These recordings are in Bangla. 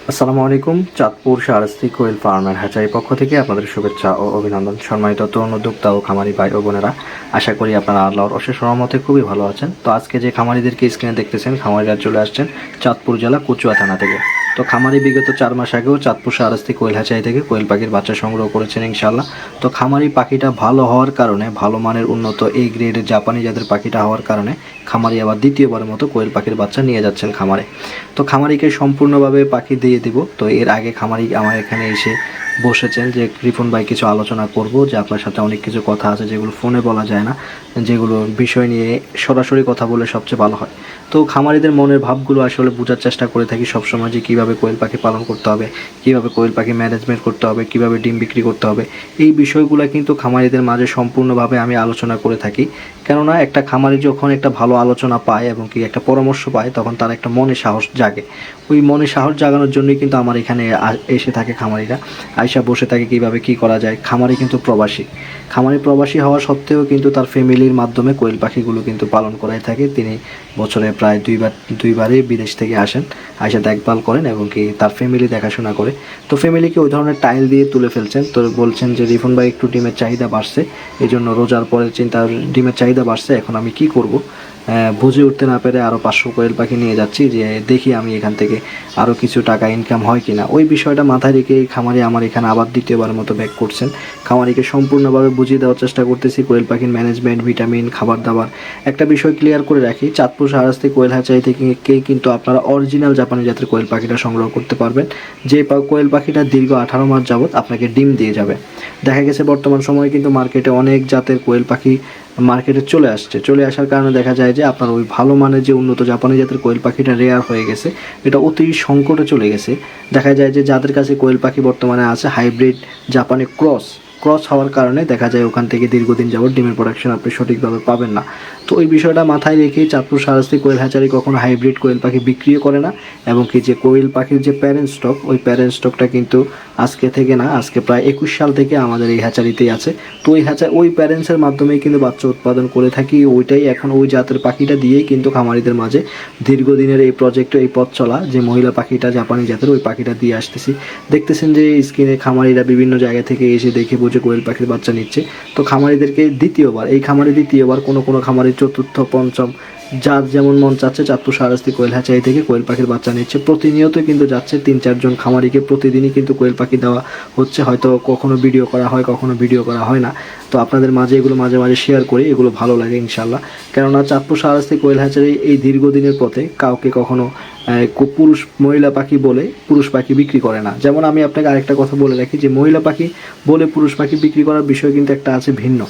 আসসালামু আলাইকুম। চাঁদপুর শাহরাস্তি কোয়েল ফার্মের হ্যাচারি পক্ষ থেকে আপনাদের শুভেচ্ছা ও অভিনন্দন। সম্মানিত তরুণ উদ্যোক্তা ও খামারি ভাই ও বোনেরা, আশা করি আপনারা আল্লাহর অশেষ রহমতে খুবই ভালো আছেন। তো আজকে যে খামারিদেরকে স্ক্রিনে দেখতেছেন, খামারিরা চলে আসছেন চাঁদপুর জেলা কচুয়া থানা থেকে। তো খামারি বিগত 4 মাস আগেও চাঁদপুর শাহরাস্তি কোয়েল হ্যাচারি থেকে কোয়েল পাখির বাচ্চা সংগ্রহ করেছেন ইনশাআল্লাহ। তো খামারি পাখিটা ভালো হওয়ার কারণে, ভালো মানের উন্নত এই গ্রেডের জাপানি জাতের পাখিটা হওয়ার কারণে খামারি আবার দ্বিতীয়বারের মতো কোয়েল পাখির বাচ্চা নিয়ে যাচ্ছেন খামারে। তো খামারিকে সম্পূর্ণভাবে পাখি দিয়ে দিব। তো এর আগে খামারি আমার এখানে এসে বসেছেন যে রিপন ভাই কিছু আলোচনা করব, যে আপনার সাথে অনেক কিছু কথা আছে যেগুলো ফোনে বলা যায় না, যেগুলো বিষয় নিয়ে সরাসরি কথা বলে সবচেয়ে ভালো হয়। তো খামারিদের মনের ভাবগুলো আসলে বোঝার চেষ্টা করে থাকি সবসময়, যে কীভাবে কোয়েল পাখি পালন করতে হবে, কীভাবে কোয়েল পাখি ম্যানেজমেন্ট করতে হবে, কীভাবে ডিম বিক্রি করতে হবে। এই বিষয়গুলো কিন্তু খামারিদের মাঝে সম্পূর্ণভাবে আমি আলোচনা করে থাকি। কেননা একটা খামারি যখন একটা ভালো আলোচনা পায় এবং কি একটা পরামর্শ পায়, তখন তার একটা মনে সাহস জাগে। ওই মনে সাহস জাগানোর জন্যই কিন্তু আমার এখানে এসে থাকে খামারিরা, আয়সা বসে থাকে কীভাবে কী করা যায়। খামারি কিন্তু প্রবাসী, খামারি প্রবাসী হওয়া সত্ত্বেও কিন্তু তার ফ্যামিলির মাধ্যমে কোয়েল পাখিগুলো কিন্তু পালন করাই থাকে। তিনি বছরে প্রায় দুইবারই বিদেশ থেকে আসেন, আয়সা দেখভাল করেন এবং কি তার ফ্যামিলি দেখাশোনা করে। তো ফ্যামিলিকে ওই ধরনের টাইল দিয়ে তুলে ফেলছেন। তো বলছেন যে রিফন ভাই একটু ডিমের চাহিদা বাড়ছে, এই জন্য রোজার পরের চিন্তা, ডিমের চাহিদা বাড়ছে, এখন আমি কি করব, বুঝে উঠতে না পেরে আরও 500 কোয়েল পাখি নিয়ে যাচ্ছি, যে দেখি আমি এখান থেকে আরও কিছু টাকা ইনকাম হয় কিনা। ওই বিষয়টা মাথায় রেখে খামারি আমার এখানে আবার দ্বিতীয়বারের মতো ব্যাক করছেন। খামারিকে সম্পূর্ণভাবে বুঝিয়ে দেওয়ার চেষ্টা করতেছি কোয়েল পাখির ম্যানেজমেন্ট, ভিটামিন, খাবার দাবার। একটা বিষয় ক্লিয়ার করে রাখি, চাঁদপুর শাহরাস্তি কোয়েল হ্যাচারি থেকেই কিন্তু আপনারা অরিজিনাল জাপানি জাতের কোয়েল পাখিটা সংগ্রহ করতে পারবেন। যে কোয়েল পাখিটা দীর্ঘ 18 মাস যাবত আপনাকে ডিম দিয়ে যাবে। দেখা গেছে বর্তমান সময়ে কিন্তু মার্কেটে অনেক জাতের কোয়েল পাখি মার্কেটে চলে আসার কারণে দেখা যায় যে আপনার ওই ভালো মানের যে উন্নত জাপানি জাতের কোয়েল পাখিটা রেয়ার হয়ে গেছে, এটা অতি সংকটে চলে গেছে। দেখা যায় যে যাদের কাছে কোয়েল পাখি বর্তমানে আছে হাইব্রিড জাপানি ক্রস হওয়ার কারণে দেখা যায় ওখান থেকে দীর্ঘদিন যাবত ডিমের প্রোডাকশন আপনি সঠিকভাবে পাবেন না। তো ওই বিষয়টা মাথায় রেখেই চাঁদপুর শাহরাস্তি কোয়েল হ্যাচারি কখনো হাইব্রিড কোয়েল পাখি বিক্রিও করে না, এবং কি যে কোয়েল পাখির যে প্যারেন্ট স্টক, ওই প্যারেন্ট স্টকটা কিন্তু আজকে থেকে না, আজকে প্রায় 21 সাল থেকে আমাদের এই হ্যাচারিতেই আছে। তো ওই প্যারেন্টসের মাধ্যমেই কিন্তু বাচ্চা উৎপাদন করে থাকি। ওইটাই এখন ওই জাতের পাখিটা দিয়েই কিন্তু খামারিদের মাঝে দীর্ঘদিনের এই প্রজেক্টে এই পথ চলা, যে মহিলা পাখিটা জাপানি জাতের ওই পাখিটা দিয়ে আসতেছি। দেখতেছেন যে স্ক্রিনে খামারিরা বিভিন্ন জায়গা থেকে এসে দেখে বুঝে কোয়েল পাখির বাচ্চা নিচ্ছে। তো খামারিদেরকে দ্বিতীয়বার কোনো খামারি চতুর্থ পঞ্চম যার যেমন মন চাচ্ছে চাঁদপুর শাহরাস্তি কোয়েল হ্যাচারি থেকে কোয়েল পাখির বাচ্চা নিচ্ছে। প্রতিনিয়ত কিন্তু যাচ্ছে 3-4 জন খামারিকে, প্রতিদিনই কিন্তু কোয়েল পাখি দেওয়া হচ্ছে। হয়তো কখনো ভিডিও করা হয়, কখনো ভিডিও করা হয় না। তো আপনাদের মাঝে এগুলো মাঝে মাঝে শেয়ার করি, এগুলো ভালো লাগে ইনশাল্লাহ। কেননা চাঁদপুর শাহরাস্তি কোয়েল হ্যাচারি এই দীর্ঘদিনের পথে কাউকে কখনো মহিলা পাখি বলে পুরুষ পাখি বিক্রি করে না। যেমন আমি আপনাকে আরেকটা কথা বলে রাখি, যে মহিলা পাখি বলে পুরুষ পাখি বিক্রি করার বিষয় কিন্তু একটা আছে ভিন্ন।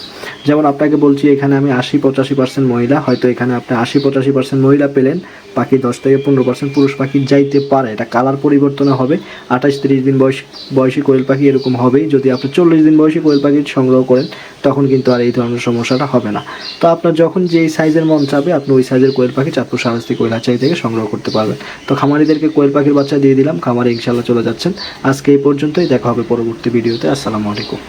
যেমন আপনাকে বলছি, এখানে আমি 80-85% মহিলা, হয়তো এখানে আপনি 80-85% মহিলা পেলেন, বাকি 10-15% পুরুষ পাখি যাইতে পারে। এটা কালার পরিবর্তন হবে। 28-30 দিন বয়সী কোয়েল পাখি এরকম হবেই। যদি আপনি 40 দিন বয়সী কোয়েল পাখি সংগ্রহ করেন, তখন কিন্তু আর এই ধরনের সমস্যাটা হবে না। তো আপনার যখন যেই সাইজের মন চাবে, আপনি ওই সাইজের কোয়েল পাখি চাঁদপুর শাহরাস্তি কোয়েল হ্যাচারি থেকে সংগ্রহ করতে পারবেন। তো খামারিদেরকে কোয়েল পাখির বাচ্চা দিয়ে দিলাম, খামারে ইনশাল্লাহ চলে যাচ্ছেন। আজকে এই পর্যন্তই, দেখা হবে পরবর্তী ভিডিওতে। আসসালামু আলাইকুম।